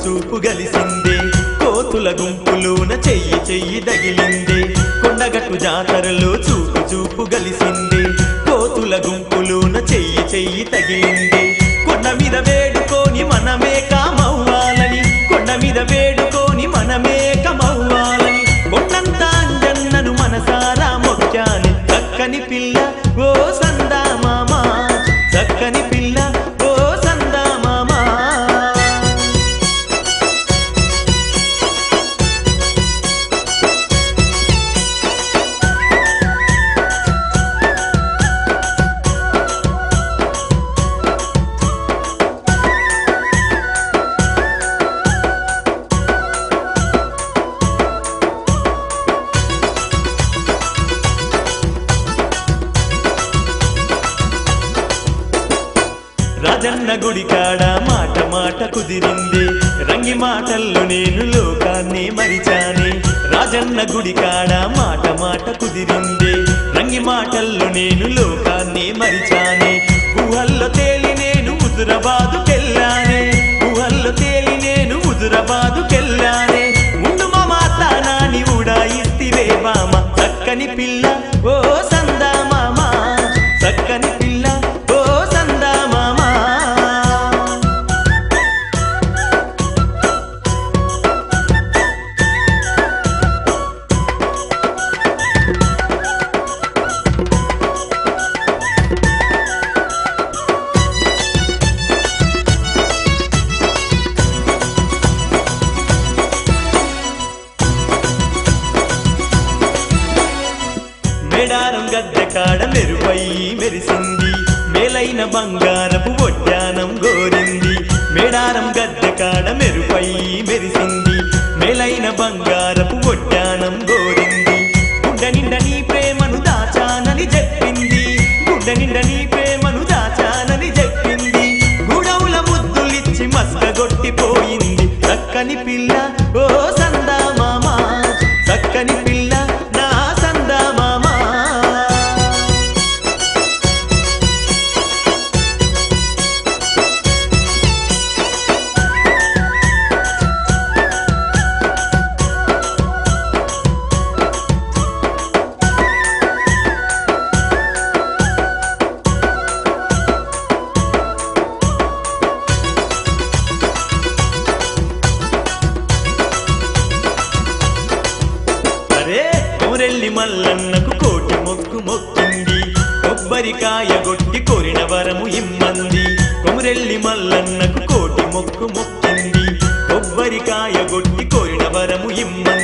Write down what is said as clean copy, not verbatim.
చూపు గలిసిందే కోతుల గుంపులోన చెయ్యి చెయ్యి తగిలిందే కొండగట్టు జాతరలో చూపు గలిసిందే కోతుల గుంపులోన చెయ్యి చెయ్యి తగిలిందే కొండ మీద వేడుకొని మనమే కామవ్వాలని కొండ మీద వేడుకొని మనమే కమవ్వాలని కొండంత అంజన్నను మనసారా మొక్కాని చక్కని పిల్ల ఓ సందా మామ చక్కని పిల్ల ఓ సందా మామ రాజన్న గుడి కాడ మాట మాట కుదిరిందే రంగి మాటల్లో నేను లోకాన్ని మరిచానే రాజన్న గుడి కాడ మాట మాట కుదిరిందే రంగి మాటల్లో నేను లోకాన్ని మరిచానే ఊహల్లో తేలి నేను హుజురాబాదుకెళ్ళానే ఊహల్లో తేలి నేను హుజురాబాదుకెళ్ళానే ముందు మా మాత నాని ఉడాయిస్తివే బామ చక్కని పిల్ల ఓ సందా మామ చక్కని పిల్ల ఓ సందా మామ మేడారం గద్దె కాడ మెరుపై మెరిసింది మేలైన బంగారపు వడ్డానం గోరింది మేడారం గద్దె కాడ మెరుపై మెరిసింది మేలైన బంగారపు వడ్డానం గోరింది గుడ్డ నిండా నీ ప్రేమను దాచానని చెప్పింది గుడ్డ నిండా నీ ప్రేమను దాచానని చెప్పింది గుడవుల ముద్దులిచ్చి మస్కగొట్టిపోయింది చక్కని పిల్ల ఓ సందా మామ చక్కని పిల్ల నా సందా మామ కొమరెల్లి మల్లన్నకు కోటి మొక్కు మొక్కింది కొబ్బరికాయ గొట్టి కోరిన వరము ఇమ్మంది కొమరెల్లి మల్లన్నకు కోటి మొక్కు మొక్కింది కొబ్బరికాయ గొట్టి కోరిన వరము ఇమ్మంది